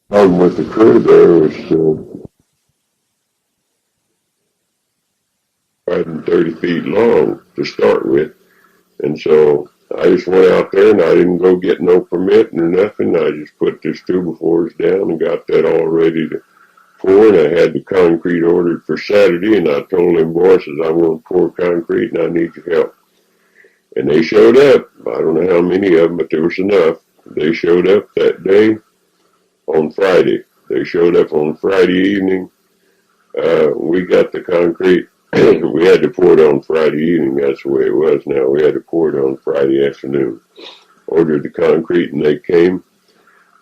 problem with the crew there was 130 feet long to start with. And so I just went out there and I didn't go get no permit or nothing. I just put this 2x4s down and got that all ready to pour. And I had the concrete ordered for Saturday. And I told them boys, I'm going to pour concrete and I need your help. And they showed up. I don't know how many of them, but there was enough. They showed up that day on Friday. They showed up on Friday evening. We got the concrete. We had to pour it on Friday evening. That's the way it was now. We had to pour it on Friday afternoon. Ordered the concrete and they came.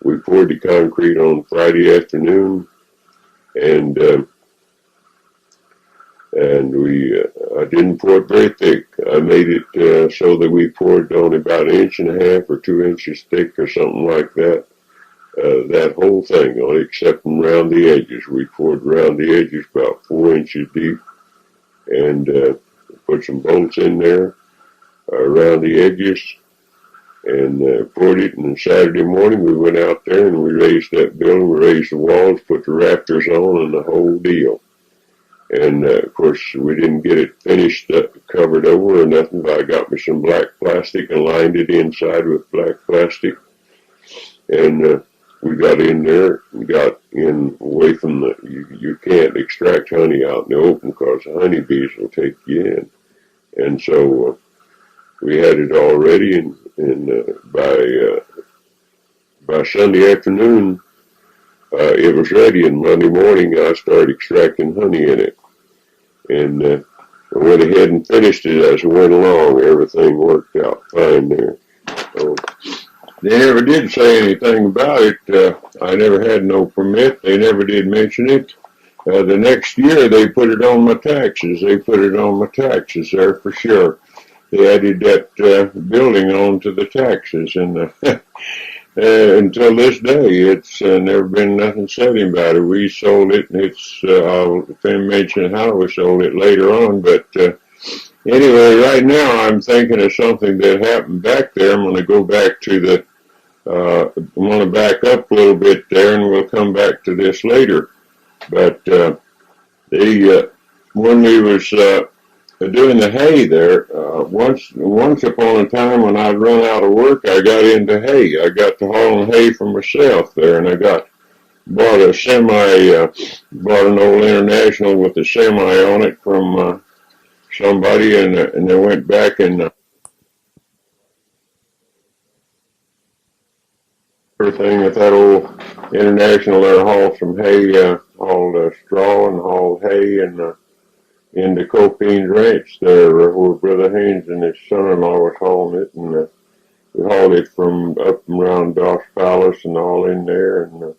We poured the concrete on Friday afternoon, and I didn't pour it very thick. I made it so that we poured only about 1.5 or 2 inches thick or something like that. That whole thing, except around the edges. We poured around the edges about 4 inches deep, and put some bolts in there around the edges, and poured it. And Saturday morning we went out there and we raised that building. We raised the walls, put the rafters on, and the whole deal. And of course we didn't get it finished, covered over or nothing, but I got me some black plastic and lined it inside with black plastic. And we got in there and got in away from you can't extract honey out in the open because the honeybees will take you in. And so we had it all ready, and by Sunday afternoon, it was ready, and Monday morning I started extracting honey in it. And I went ahead and finished it as I went along. Everything worked out fine there. So, they never did say anything about it. I never had no permit. They never did mention it. The next year, they put it on my taxes. They put it on my taxes there for sure. They added that building onto the taxes. And until this day, it's never been nothing said about it. We sold it, and I'll mention how we sold it later on, but anyway, right now I'm thinking of something that happened back there. I'm going to go back to I'm going to back up a little bit there, and we'll come back to this later. But when we was doing the hay there, once upon a time when I'd run out of work, I got into hay. I got to hauling hay for myself there, and I bought a bought an old International with a semi on it from somebody, and I went back and everything with that old International there, hauled some hay, hauled straw and hauled hay and into Copine's ranch there where Brother Haynes and his son-in-law was hauling it, and we hauled it from up and around Doss Palace and all in there, and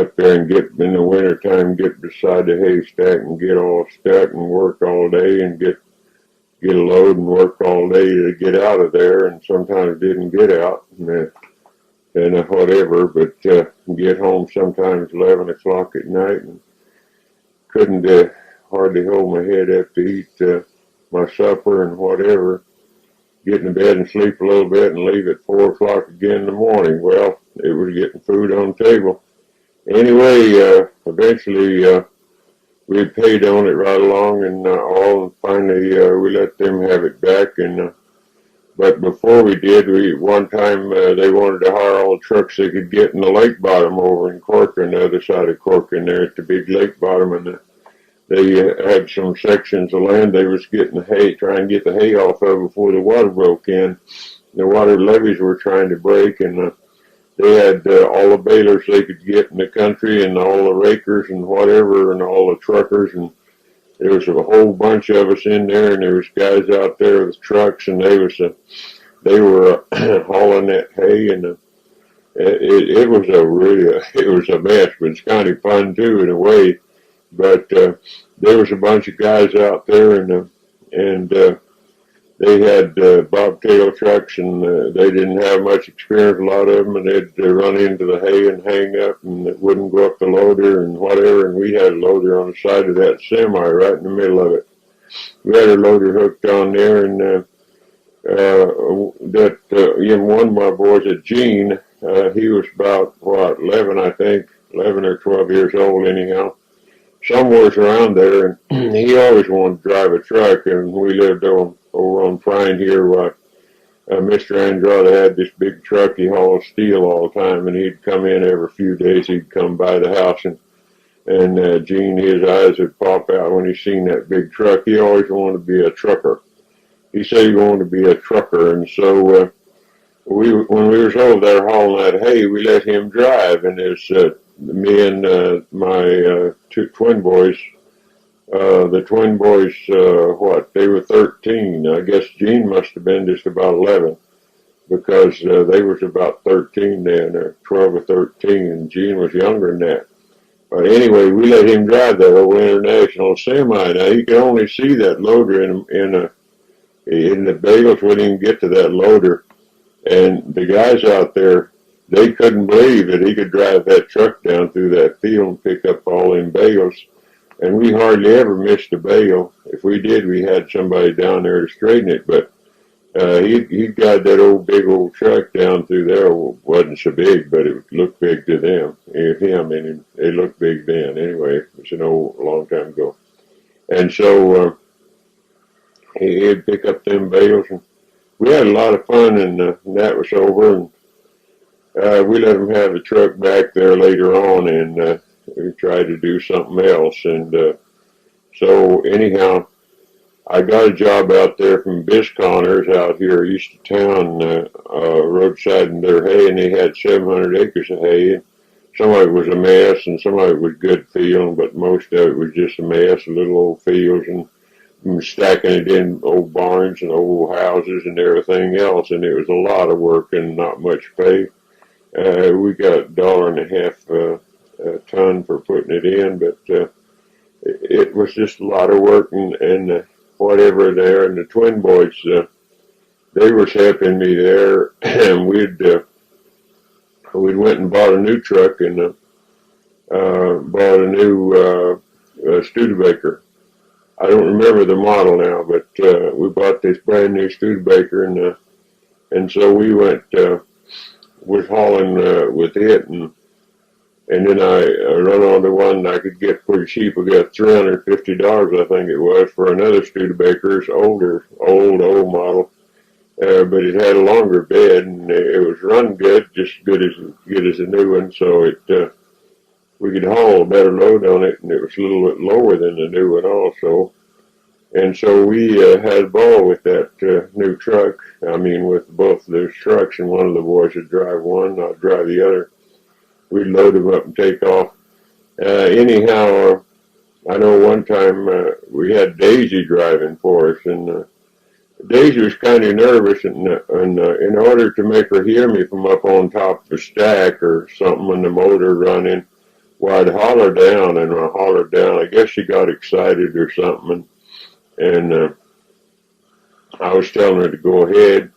up there and get in the wintertime, get beside the haystack and get all stuck and work all day and get a load and work all day to get out of there, and sometimes didn't get out and whatever, but get home sometimes 11 o'clock at night and couldn't hardly hold my head up to eat my supper and whatever, get in bed and sleep a little bit and leave at 4 o'clock again in the morning. Well, it was getting food on the table. Anyway, eventually we paid on it right along and all, and finally we let them have it back. And but before we did, one time they wanted to hire all the trucks they could get in the lake bottom over in Corcoran, the other side of Corcoran there at the big lake bottom, and they had some sections of land they was getting the hay, trying to get the hay off of before the water broke in. The water levees were trying to break, and they had all the balers they could get in the country and all the rakers and whatever and all the truckers, and there was a whole bunch of us in there, and there was guys out there with trucks, and they were hauling that hay, and it was a mess, but it's kind of fun too in a way. But there was a bunch of guys out there, and they had bobtail trucks, and they didn't have much experience, a lot of them, and they'd run into the hay and hang up, and it wouldn't go up the loader and whatever, and we had a loader on the side of that semi right in the middle of it. We had a loader hooked on there, and even one of my boys, Gene, he was about, 11, I think, 11 or 12 years old anyhow, somewhere's around there, and he always wanted to drive a truck, and we lived over on Pine here, where Mr. Andrade had this big truck. He hauled steel all the time, and he'd come in every few days. He'd come by the house, and Gene, his eyes would pop out when he seen that big truck. He always wanted to be a trucker. He said he wanted to be a trucker, and so when we was over there hauling that hay, we let him drive, and it's me and my two twin boys. The twin boys, they were 13. I guess Gene must have been just about 11, because they was about 13 then, or 12 or 13, and Gene was younger than that. But anyway, we let him drive that old International semi. Now, he could only see that loader in the bales. Wouldn't even get to that loader. And the guys out there, they couldn't believe that he could drive that truck down through that field and pick up all them bales. And we hardly ever missed a bale. If we did, we had somebody down there to straighten it. But he got that big old truck down through there. Well, wasn't so big, but it looked big to them. And it looked big then. Anyway, it was a long time ago. And so he'd pick up them bales, and we had a lot of fun, and that was over. And we let him have the truck back there later on, and we tried to do something else. And so anyhow, I got a job out there from Bisconners out here east of town, roadside in their hay, and they had 700 acres of hay. And some of it was a mess, and some of it was good field, but most of it was just a mess, little old fields, and stacking it in old barns and old houses and everything else. And it was a lot of work and not much pay. We got $1.50 a ton for putting it in, but it was just a lot of work, and whatever there. And the twin boys, they was helping me there, and we'd went and bought a new truck, and bought a new Studebaker. I don't remember the model now, but we bought this brand new Studebaker, and so we went was hauling with it, and then I run on to one I could get pretty cheap. We got $350, I think it was, for another Studebaker. It's old model, but it had a longer bed, and it was run good, just good as a new one. So we could haul a better load on it, and it was a little bit lower than the new one also. And so we had a ball with that new truck. I mean, with both those trucks, and one of the boys would drive one, I'd drive the other. We'd load them up and take off. Anyhow, I know one time we had Daisy driving for us, and Daisy was kind of nervous, and in order to make her hear me from up on top of a stack or something when the motor running, well, I'd holler down, and I hollered down. I guess she got excited or something, and I was telling her to go ahead.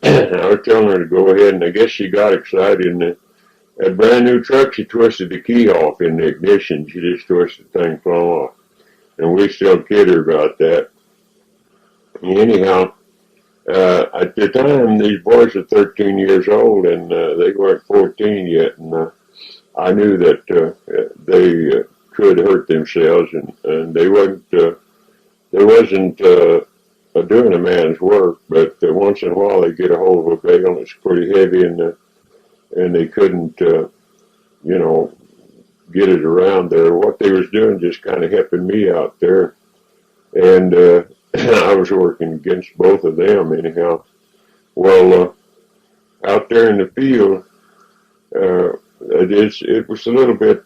And I guess she got excited, and that brand new truck, she twisted the key off in the ignition. She just twisted the thing plumb off. And we still kid her about that. Anyhow, at the time, these boys were 13 years old, and they weren't 14 yet. And I knew that they could hurt themselves, and they wasn't doing a man's work. But once in a while, they get a hold of a bale, and it's pretty heavy, and they couldn't, get it around there. What they was doing, just kind of helping me out there, and I was working against both of them anyhow. Well, out there in the field, it was a little bit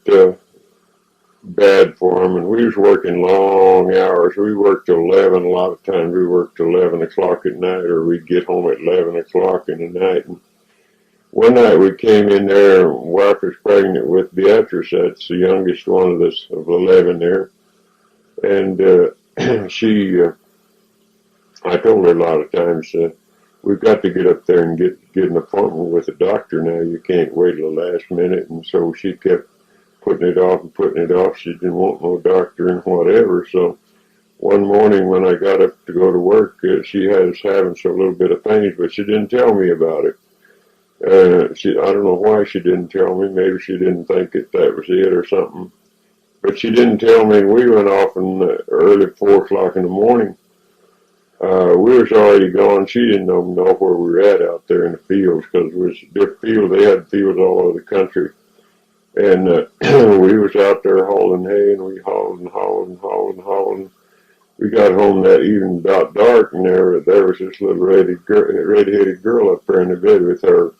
bad for them, and we was working long hours. We worked till 11. A lot of times we worked till 11 o'clock at night, or we'd get home at 11 o'clock in the night. And one night we came in there, and wife was pregnant with Beatrice. That's the youngest one of us, of 11 there. And I told her a lot of times, we've got to get up there and get an appointment with a doctor now. You can't wait till the last minute. And so she kept putting it off and putting it off. She didn't want no doctor and whatever. So one morning when I got up to go to work, she was having a little bit of pain, but she didn't tell me about it. I don't know why she didn't tell me. Maybe she didn't think that was it or something. But she didn't tell me. We went off in the early 4 o'clock in the morning. We was already gone. She didn't even know where we were at out there in the fields because it was different fields. They had fields all over the country. And we was out there hauling hay, and we hauled and hauled and hauled and hauled. We got home that evening about dark, and there was this little red-headed girl up there in the bed with her.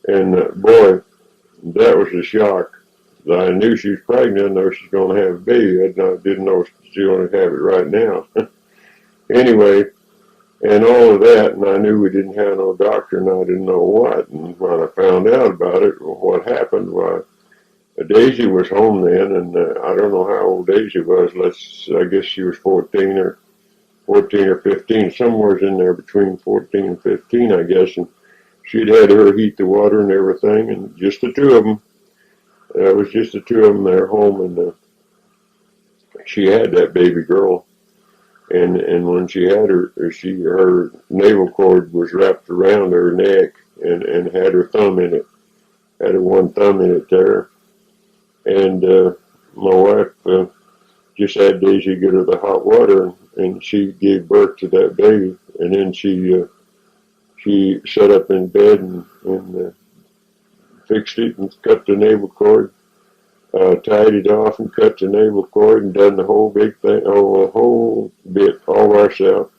And boy, that was a shock. I knew she was pregnant. I know she's going to have a baby. I didn't know she was going to have it right now. Anyway, and all of that, and I knew we didn't have no doctor, and I didn't know what. And when I found out about it, what happened, why, Daisy was home then, and I don't know how old Daisy was. I guess she was 14 or 15, somewhere in there between 14 and 15, I guess. And she'd had her heat the water and everything, and just the two of them. It was just the two of them there home, and she had that baby girl. And when she had her, her navel cord was wrapped around her neck and had her thumb in it, had her one thumb in it there. And my wife just had Daisy get her the hot water, and she gave birth to that baby. And then she sat up in bed and fixed it and cut the navel cord, tied it off and cut the navel cord and done the whole big thing, a whole bit all ourselves.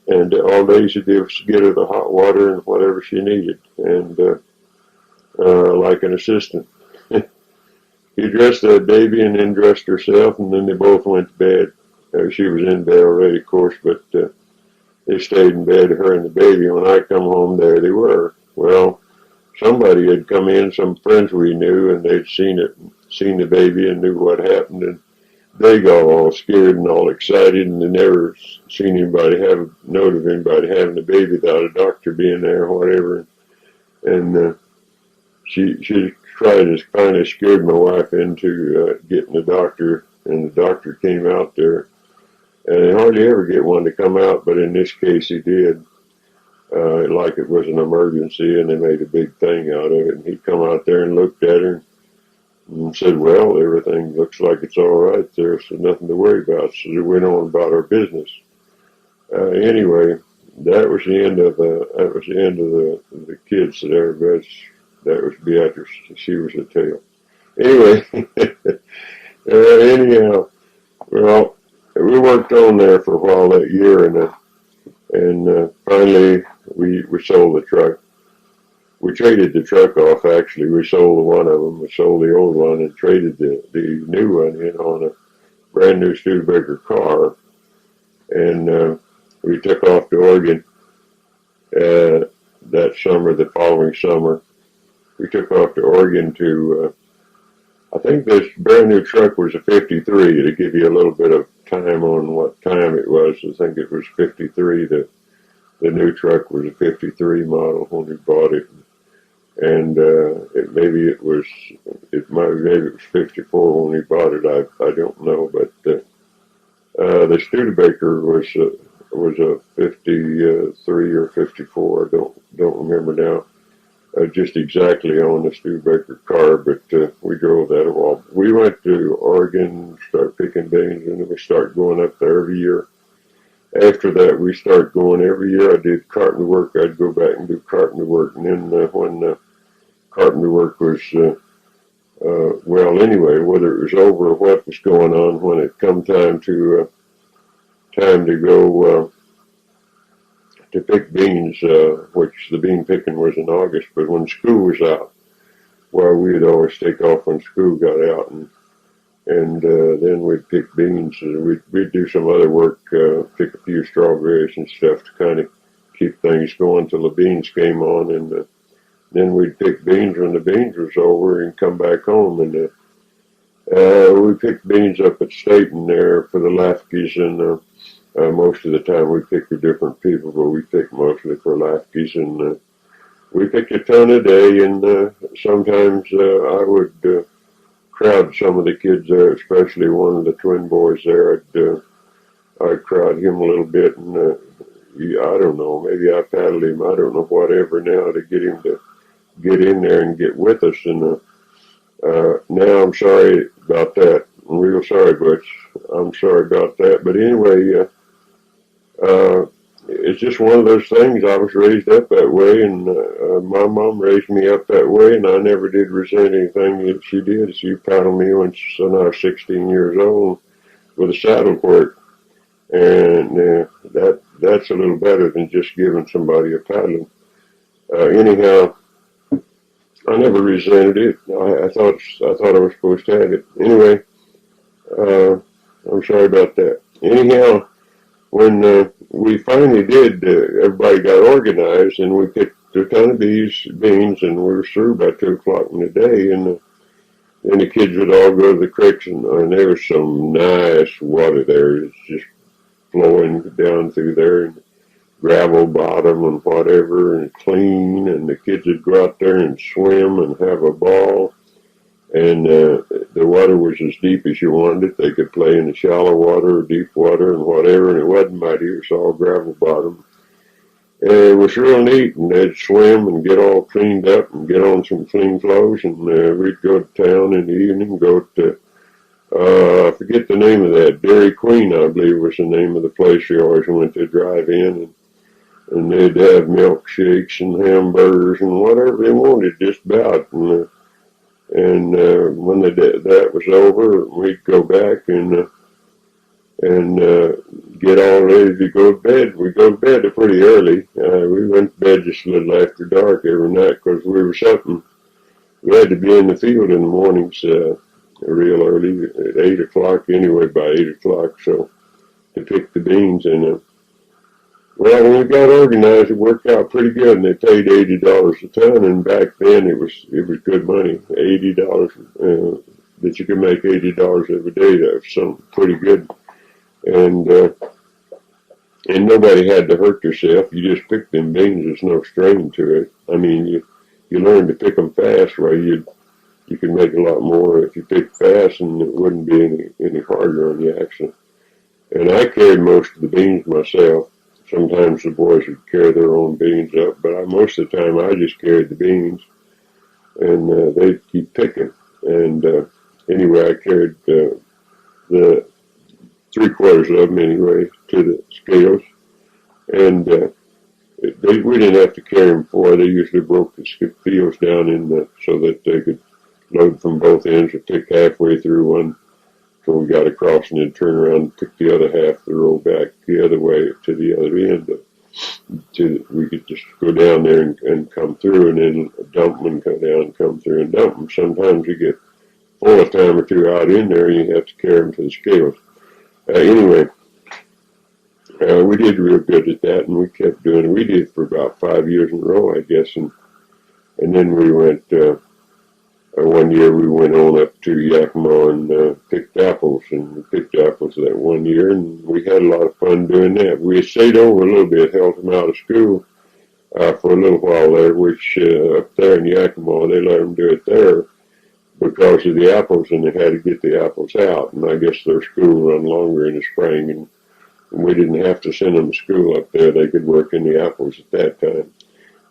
And all Daisy did was get her the hot water and whatever she needed, and like an assistant. He dressed that baby and then dressed herself, and then they both went to bed. She was in bed already, of course, but they stayed in bed, her and the baby. When I come home, there they were. Well, somebody had come in, some friends we knew, and they'd seen the baby and knew what happened, and they got all scared and all excited, and they never seen anybody note of anybody having a baby without a doctor being there or whatever. And she tried to kind of scared my wife into getting the doctor, and the doctor came out there. And they hardly ever get one to come out, but in this case he did. Like it was an emergency, and they made a big thing out of it. And he come out there and looked at her and said, well, everything looks like it's all right there, so nothing to worry about. So they went on about our business. Anyway, that was the end of the kids there, but that was Beatrice. She was a tail. Anyway, anyhow, well, we worked on there for a while that year, and finally we sold the truck. We traded the truck off, actually. We sold one of them. We sold the old one and traded the new one in on a brand new Studebaker car. And we took off to Oregon that summer, the following summer. We took off to Oregon to, I think this brand new truck was a 53, to give you a little bit of time on what time it was. I think it was 53. The new truck was a 53 model when we bought it. And maybe it was 54 when we bought it. I don't know, but the Studebaker was a 53 or 54. I don't remember now. Just exactly on the Studebaker car, but we drove that a while. We went to Oregon, started picking beans, and then we started going up there every year. After that, we started going every year. I did carpenter work. I'd go back and do carpenter work. And then when carpenter work was, well, anyway, whether it was over or what was going on, when it come time to go to pick beans, which the bean picking was in August, but when school was out, well, we'd always take off when school got out, and then we'd pick beans, and we'd do some other work, pick a few strawberries and stuff to kind of keep things going till the beans came on, and then we'd pick beans when the beans was over and come back home, and we picked beans up at Staten there for the Lafkeys, and most of the time we picked for different people, but we picked mostly for Lafkeys, and we picked a ton a day, and sometimes I would crowd some of the kids there, especially one of the twin boys there. I'd crowd him a little bit, and I don't know, maybe I paddled him, I don't know, whatever now, to get him to get in there and get with us. And now I'm sorry about that. I'm real sorry, Butch. I'm sorry about that. But anyway, it's just one of those things. I was raised up that way, and my mom raised me up that way, and I never did resent anything that she did. She paddled me when I was 16 years old with a saddle quirt, and that's a little better than just giving somebody a paddle. Anyhow, I never resented it. I thought I was supposed to have it. Anyway, I'm sorry about that. Anyhow, when we finally did, everybody got organized, and we picked a ton of beans, and we were through by 2 o'clock in the day. And then the kids would all go to the creeks, and there was some nice water there. It's just flowing down through there, and gravel bottom and whatever, and clean. And the kids would go out there and swim and have a ball. And the water was as deep as you wanted it. They could play in the shallow water or deep water and whatever, and it wasn't muddy. It was all gravel bottom. And it was real neat, and they'd swim and get all cleaned up and get on some clean clothes, and we'd go to town in the evening, go to, I forget the name of that, Dairy Queen, I believe was the name of the place we always went to drive in, and they'd have milkshakes and hamburgers and whatever they wanted, just about. And when that was over, we'd go back and get all ready to go to bed. We go to bed pretty early. We went to bed just a little after dark every night because we were something. We had to be in the field in the mornings real early, at 8 o'clock anyway, by 8 o'clock, so to pick the beans. And well, when we got organized, it worked out pretty good, and they paid $80 a ton. And back then, it was good money. $80 that you could make $80 every day. That was something pretty good. And nobody had to hurt yourself. You just picked them beans. There's no strain to it. I mean, you learn to pick them fast, where you can make a lot more if you pick fast, and it wouldn't be any harder on the action. And I carried most of the beans myself. Sometimes the boys would carry their own beans up, but most of the time I just carried the beans, and they'd keep picking. And anyway, I carried the 3/4 of them anyway to the scales, and we didn't have to carry them for. They usually broke the fields down so that they could load from both ends or pick halfway through one. So we got across and then turn around and pick the other half of the row back the other way to the other end. We could just go down there and come through, and then dump them and come down and come through and dump them. Sometimes you get full a time or two out in there, and you have to carry them to the scales. Anyway, we did real good at that, and we kept doing it. We did it for about 5 years in a row, I guess, and then we went. One year we went on up to Yakima and picked apples, and we picked apples that one year, and we had a lot of fun doing that. We stayed over a little bit, helped them out of school for a little while there, which up there in Yakima, they let them do it there because of the apples, and they had to get the apples out. And I guess their school run longer in the spring, and we didn't have to send them to school up there. They could work in the apples at that time.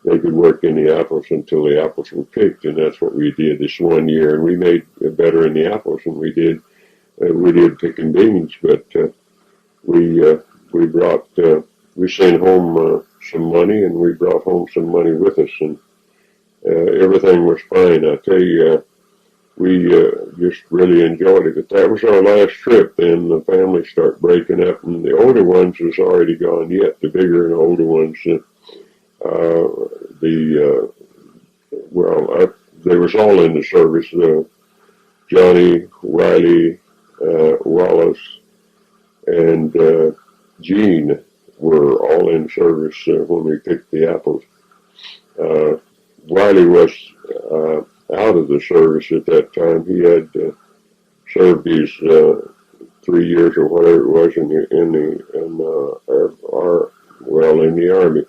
They could work in the apples until the apples were picked, and that's what we did this one year. And we made better in the apples than we did picking beans. But we sent home some money, and we brought home some money with us, and everything was fine. I tell you, we just really enjoyed it. But that was our last trip. Then the family started breaking up, and the older ones was already gone yet. The bigger and older ones. They was all in the service. Johnny, Riley, Wallace, and Gene were all in service when we picked the apples. Riley was out of the service at that time. He had served his 3 years or whatever it was in the Army.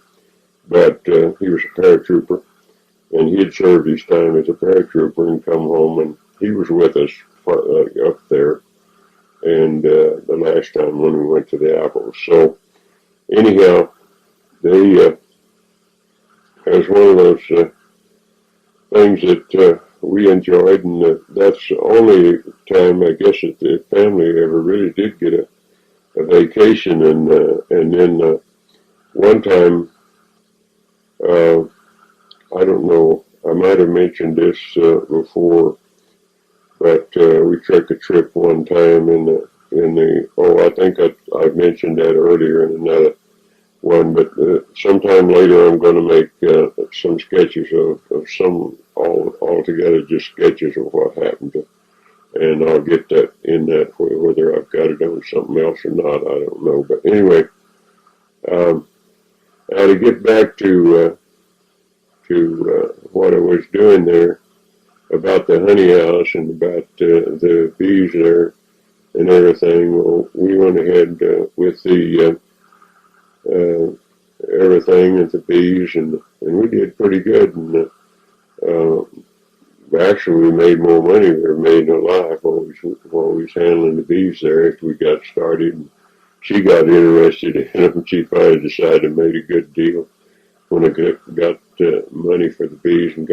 But he was a paratrooper, and he had served his time as a paratrooper and come home, and he was with us up there, and the last time when we went to the apples. So anyhow, it was one of those things that we enjoyed, and that's the only time I guess that the family ever really did get a vacation. And then one time, I don't know, I might have mentioned this before, but we took a trip one time I think I mentioned that earlier in another one, but sometime later I'm going to make some sketches of some altogether just sketches of what happened, and I'll get that in that whether I've got it on something else or not, I don't know. But anyway, now to get back to what I was doing there about the honey house and about the bees there and everything. Well, we went ahead with the everything at the bees, and we did pretty good. And actually, we made more money than we made in our life while we was handling the bees there after we got started. And she got interested in them. She finally decided to make a good deal when I got money for the bees and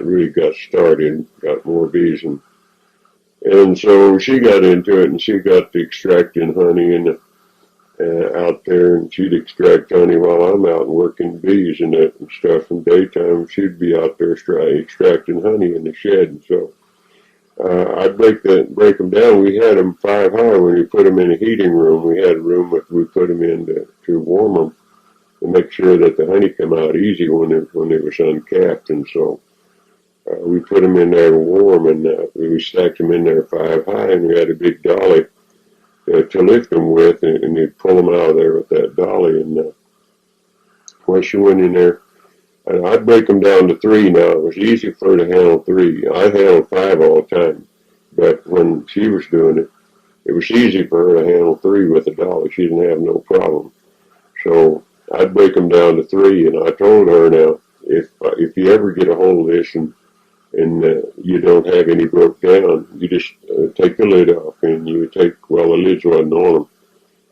really got started, got more bees, and so she got into it, and she got to extracting honey and out there, and she'd extract honey while I'm out working bees and stuff. In daytime, she'd be out there extracting honey in the shed, and so I'd break them down. We had them 5 high when we put them in a heating room. We had a room that we put them in to warm them to make sure that the honey come out easy when it was uncapped, and so we put them in there to warm, and we stacked them in there 5 high, and we had a big dolly to lift them with, and you'd pull them out of there with that dolly. And once you went in there, and I'd break them down to 3 now. It was easy for her to handle 3. I handled 5 all the time, but when she was doing it, it was easy for her to handle 3 with a dolly. She didn't have no problem. So I'd break them down to 3, and I told her, now, if you ever get a hold of this and you don't have any broke down, you just take the lid off, and you take, well, the lids wasn't on them,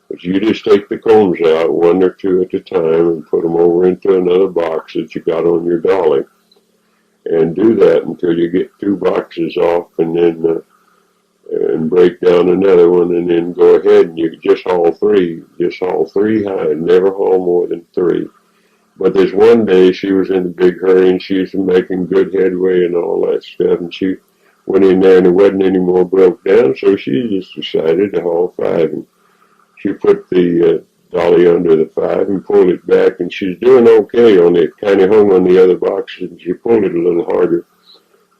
but you just take the combs out 1 or 2 at a time and put them over into another box that you got on your dolly, and do that until you get 2 boxes off, and then and break down another one, and then go ahead and you just haul 3 high, never haul more than 3. But there's one day she was in a big hurry, and she was making good headway and all that stuff, and she went in there and there wasn't any more broke down, so she just decided to haul 5, and she put the dolly under the 5 and pulled it back, and she's doing okay on it, kind of hung on the other boxes, and she pulled it a little harder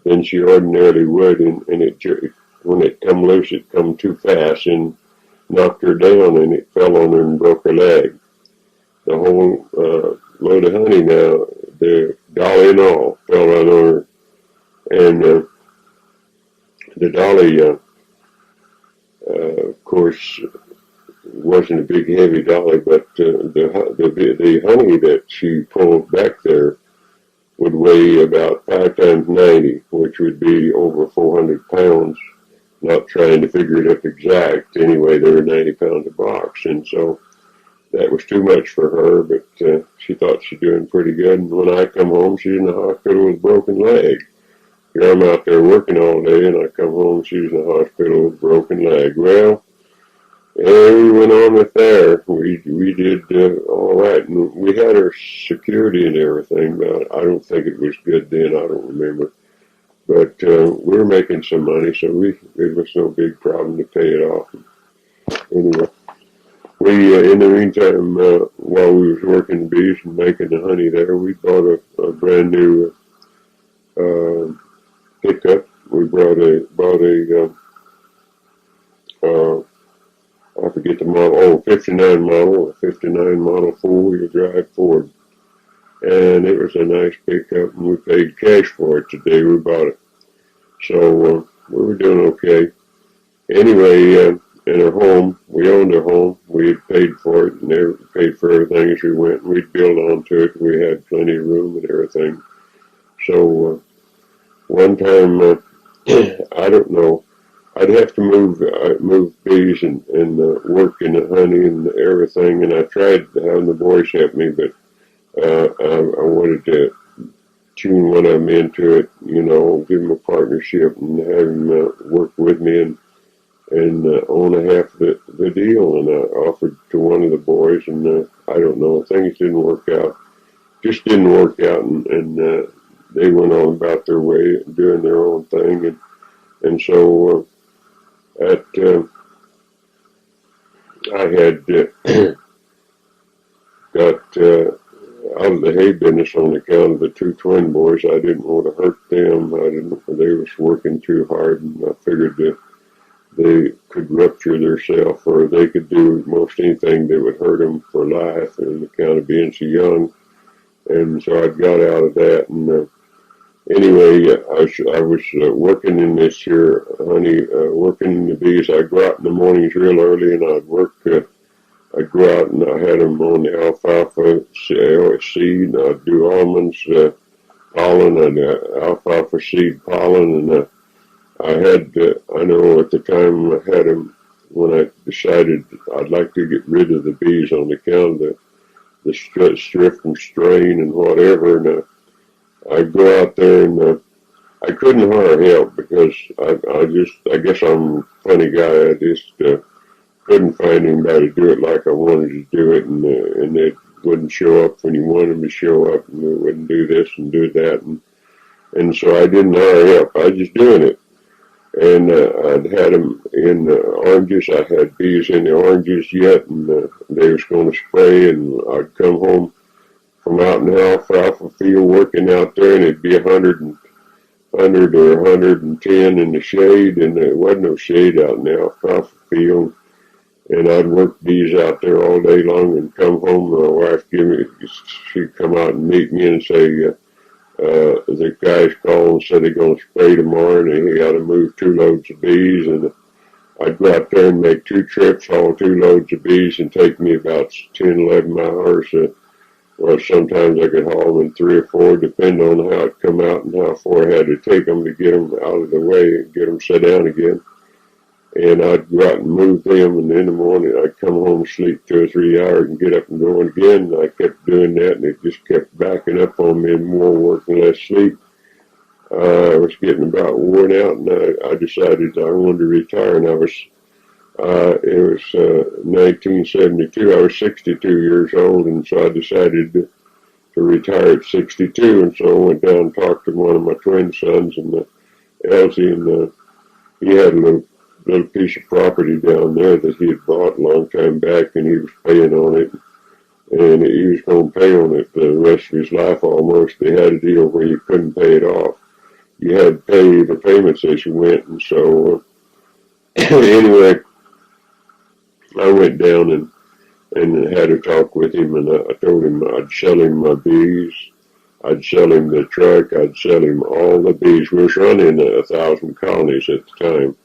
than she ordinarily would, and when it come loose, it come too fast and knocked her down, and it fell on her and broke her leg. The whole load of honey now, the dolly and all, fell right on her. And the dolly, of course, wasn't a big heavy dolly, but the honey that she pulled back there would weigh about 5 times 90, which would be over 400 pounds. Not trying to figure it up exact. Anyway, they were 90 pounds a box, and so that was too much for her, but she thought she's doing pretty good. And when I come home, she's in the hospital with a broken leg. Here I'm out there working all day, and I come home, she's in the hospital with a broken leg. Well, we went on with there. We did all right, and we had our security and everything, but I don't think it was good then. I don't remember. But we were making some money, so it was no big problem to pay it off. Anyway, we in the meantime, while we was working the bees and making the honey there, we bought a brand new pickup. We bought a I forget the model, 59 model, a 59 model 4-wheel drive Ford. And it was a nice pickup, and we paid cash for it today. We bought it. So we were doing okay. Anyway, in our home, we owned our home. We had paid for it, and they paid for everything as we went. We'd build onto it. We had plenty of room and everything. So one time, I don't know, I'd have to move bees and work in the honey and everything, and I tried having the boys help me, but I wanted to tune one of them into it, give them a partnership and have them work with me and own a half the deal. And I offered to one of the boys, and I don't know, things didn't work out. Just didn't work out, and they went on about their way, doing their own thing, and so I had got out of the hay business on account of the two twin boys. I didn't want to hurt them. They was working too hard, and I figured that they could rupture themselves, or they could do most anything that would hurt them for life, on account of being so young. And so I got out of that, and anyway, I was working in this here, working in the bees. I'd go out in the mornings real early, and I'd work. I'd go out and I had them on the alfalfa seed, and I'd do almonds, pollen, and alfalfa seed pollen, and I know at the time I had them, when I decided I'd like to get rid of the bees on account of the strift and strain and whatever, and I'd go out there, and I couldn't hire help because I guess I'm a funny guy. I just couldn't find anybody to do it like I wanted to do it, and they wouldn't show up when you wanted them to show up, and they wouldn't do this and do that, and so I didn't hire help. I was just doing it, and I'd had them in oranges. I had bees in the oranges yet, and they was going to spray, and I'd come home from out in the alfalfa field working out there, and it'd be 100 or 110 in the shade, and there wasn't no shade out in the alfalfa field. And I'd work bees out there all day long and come home. My wife she'd come out and meet me and say, the guys called and said they're going to spray tomorrow, and he got to move 2 loads of bees. And I'd go out there and make 2 trips, haul 2 loads of bees, and take me about 10, 11 hours. Well, sometimes I could haul them in 3 or 4, depending on how it come out and how far I had to take them to get them out of the way and get them set down again. And I'd go out and move them, and in the morning I'd come home, sleep 2 or 3 hours, and get up and go again. And I kept doing that, and it just kept backing up on me, and more work and less sleep. I was getting about worn out, and I decided I wanted to retire. And it was 1972. I was 62 years old, and so I decided to retire at 62. And so I went down and talked to one of my twin sons, and Elsie, and he had a little piece of property down there that he had bought a long time back, and he was paying on it, and he was going to pay on it the rest of his life almost. They had a deal where you couldn't pay it off. You had to pay the payments as you went, and so anyway, I went down and had a talk with him, and I told him I'd sell him my bees, I'd sell him the truck, I'd sell him all the bees. We was running 1,000 colonies at the time.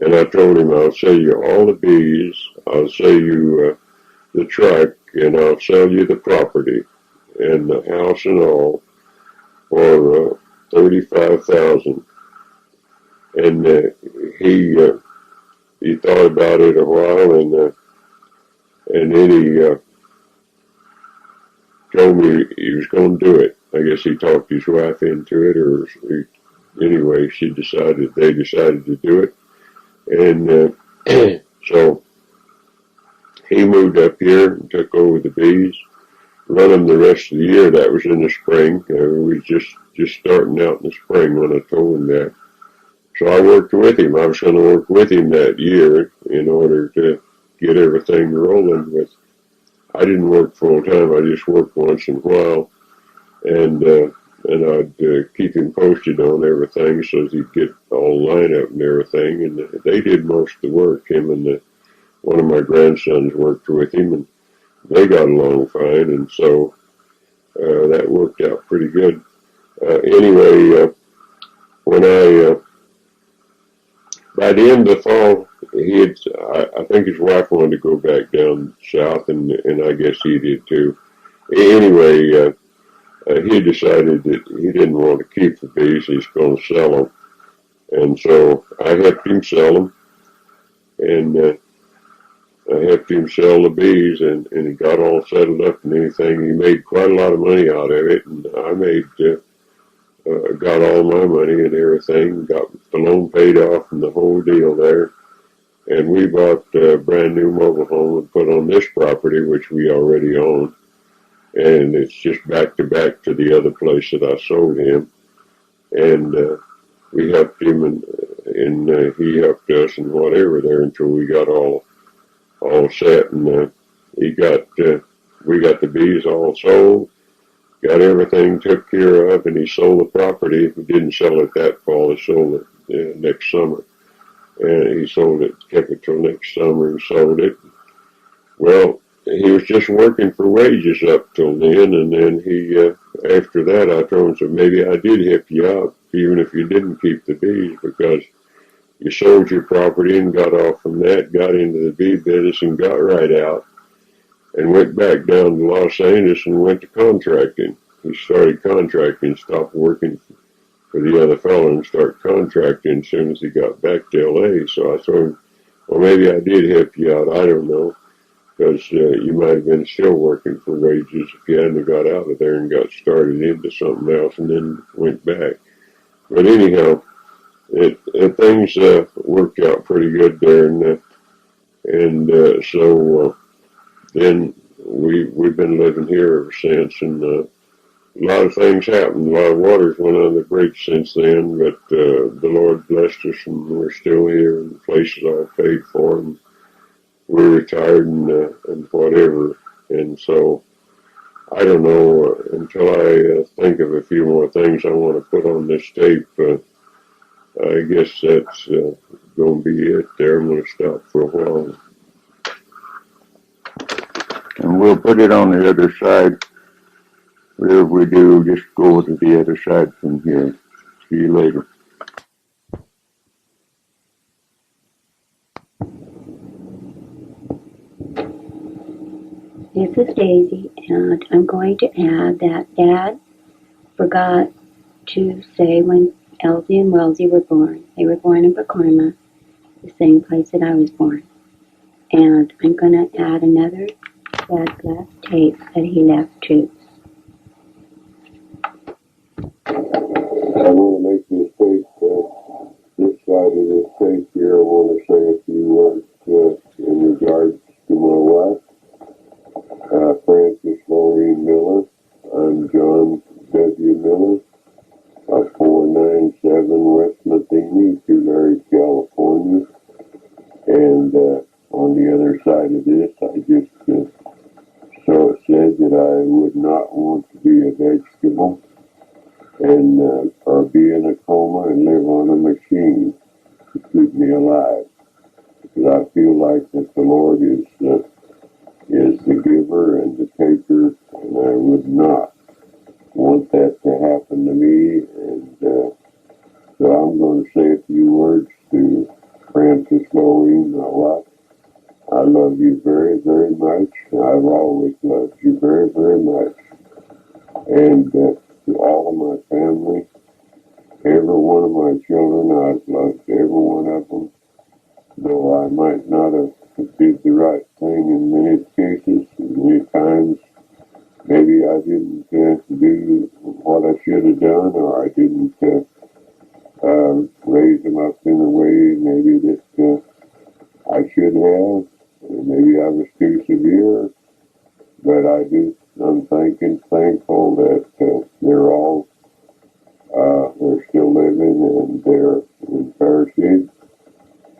And I told him, I'll sell you all the bees, I'll sell you the truck, and I'll sell you the property and the house and all for $35,000. And he thought about it a while, and then he told me he was going to do it. I guess he talked his wife into it, or anyway, they decided to do it. And so he moved up here and took over the bees, run them the rest of the year. That was in the spring. We was just starting out in the spring when I told him that. So I worked with him. I was going to work with him that year in order to get everything rolling. But I didn't work full time. I just worked once in a while, and I'd keep him posted on everything so that he'd get all line up and everything. And they did most of the work. Him and one of my grandsons worked with him, and they got along fine. And so that worked out pretty good. Anyway, when by the end of the fall, I think his wife wanted to go back down south, and I guess he did too. Anyway, he decided that he didn't want to keep the bees. He's going to sell them. And so I helped him sell them. And I helped him sell the bees, and he got all settled up and anything. He made quite a lot of money out of it. And I made got all my money and everything, got the loan paid off and the whole deal there. And we bought a brand new mobile home and put on this property, which we already own. And it's just back to back to the other place that I sold him. And we helped him, and he helped us and whatever there until we got all set. And we got the bees all sold, got everything took care of, and he sold the property. He didn't sell it that fall. He sold it next summer. And he sold it, kept it till next summer and sold it. Well, he was just working for wages up till then, and then he, after that, I told him, so maybe I did help you out, even if you didn't keep the bees, because you sold your property and got off from that, got into the bee business and got right out, and went back down to Los Angeles and went to contracting. He started contracting, stopped working for the other fellow and started contracting as soon as he got back to L.A. So I told him, well, maybe I did help you out. I don't know, because you might have been still working for wages if you hadn't got out of there and got started into something else and then went back. But anyhow, things worked out pretty good there, and so then we've been living here ever since, and a lot of things happened. A lot of waters went on the bridge since then, but the Lord blessed us, and we're still here, and the place is all paid for, and we're retired and whatever. And so I don't know until I think of a few more things I want to put on this tape. I guess that's going to be it there. I'm going to stop for a while. And we'll put it on the other side. Whatever we do, just go to the other side from here. See you later. This is Daisy, and I'm going to add that Dad forgot to say when Elsie and Wellesley were born. They were born in Pacoima, the same place that I was born. And I'm going to add another Dad's last tape that he left too. I want to make this tape, this side of this tape here, I want to say a few words in regards to my wife, Frances Maureen Miller. I'm John W. Miller of 497 West Matheny, Tulare, California. And on the other side of this, I just so it said that I would not want to be a vegetable and or be in a coma and live on a machine to keep me alive. Because I feel like that the Lord is the giver and the taker, and I would not want that to happen to me. And so I'm going to say a few words to Frances Maureen, my wife. I love you very, very much. I've always loved you very, very much. And to all of my family, every one of my children, I've loved every one of them. Though I might not have did the right thing in many cases, many times, maybe I didn't do what I should have done, or I didn't raise them up in a way maybe that I should have. Maybe I was too severe, but I'm thankful that they're all, they're still living and they're in fair shape.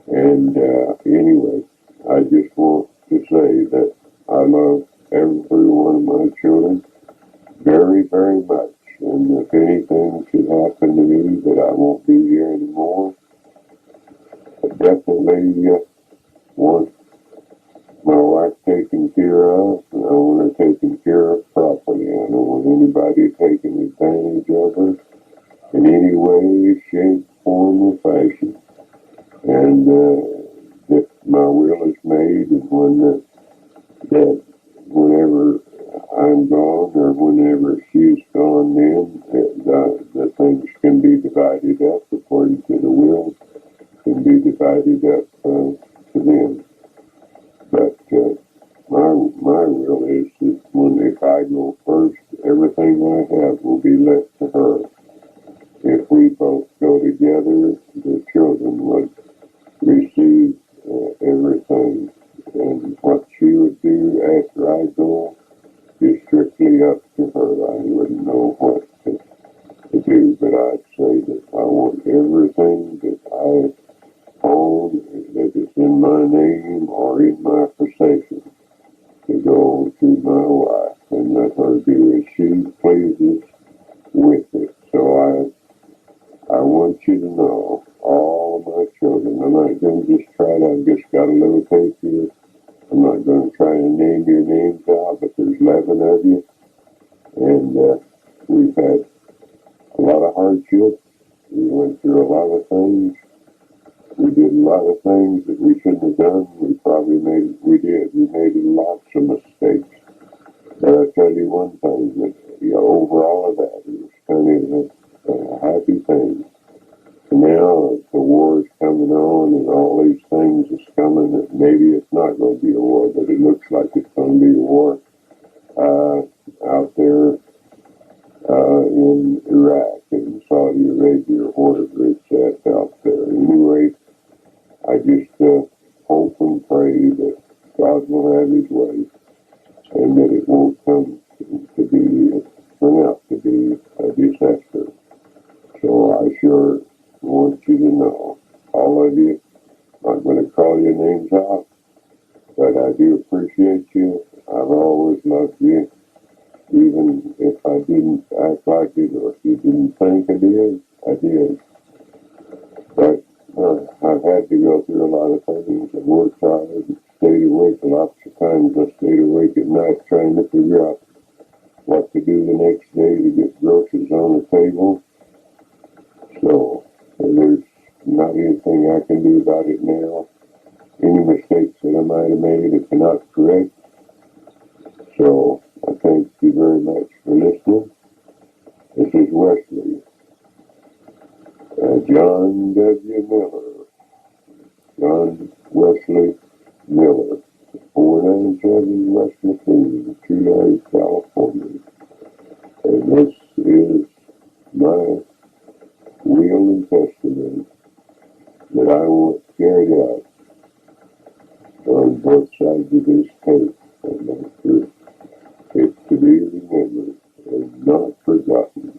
And anyway, I just want to say that I love every one of my children very, very much. And if anything should happen to me that I won't be here anymore, I definitely want my wife taken care of, and I want her taken care of properly. I don't want anybody taking advantage of her in any way, shape, form, or fashion. And that my will is made, and that whenever I'm gone or whenever she's gone, then the things can be divided up according to the will, can be divided up to them. But my will is that if I go first, everything I have will be left to her. together, the children would receive everything. And what she would do after I go is strictly up to her. I wouldn't know what to do, but I'd say that I want everything that I own, that is in my name or in my possession, to go to my wife and let her do as she pleases with it. So I want you to know, all of my children, I'm not going to just try to, I've just got a little tape here. I'm not going to try to name your names out, but there's 11 of you, and we've had a lot of hardships. We went through a lot of things. We did a lot of things that we shouldn't have done. We made lots of mistakes. But I tell you one thing, that over all of that, it was kind of a happy thing. And now the war is coming on, and all these things is coming. That maybe it's not going to be a war, but it looks like it's going to be a war out there in Iraq and Saudi Arabia, or wherever it's at out there. Anyway, I just hope and pray that God will have His way, and that it won't turn out to be a disaster. So I sure want you to know, all of you, I'm not going to call your names out, but I do appreciate you. I've always loved you, even if I didn't act like it, or if you didn't think I did, I did. But I've had to go through a lot of things and worked hard and stayed awake. Lots of times I stayed awake at night trying to figure out what to do the next day to get groceries on the table. So there's not anything I can do about it now. Any mistakes that I might have made, I cannot correct. So I thank you very much for listening. This is Wesley. John W. Miller. John Wesley Miller. 497 West Machine, Tulare, California. And this is my will and testament that I want carried out on both sides of this tape. And make sure it's to be remembered and not forgotten.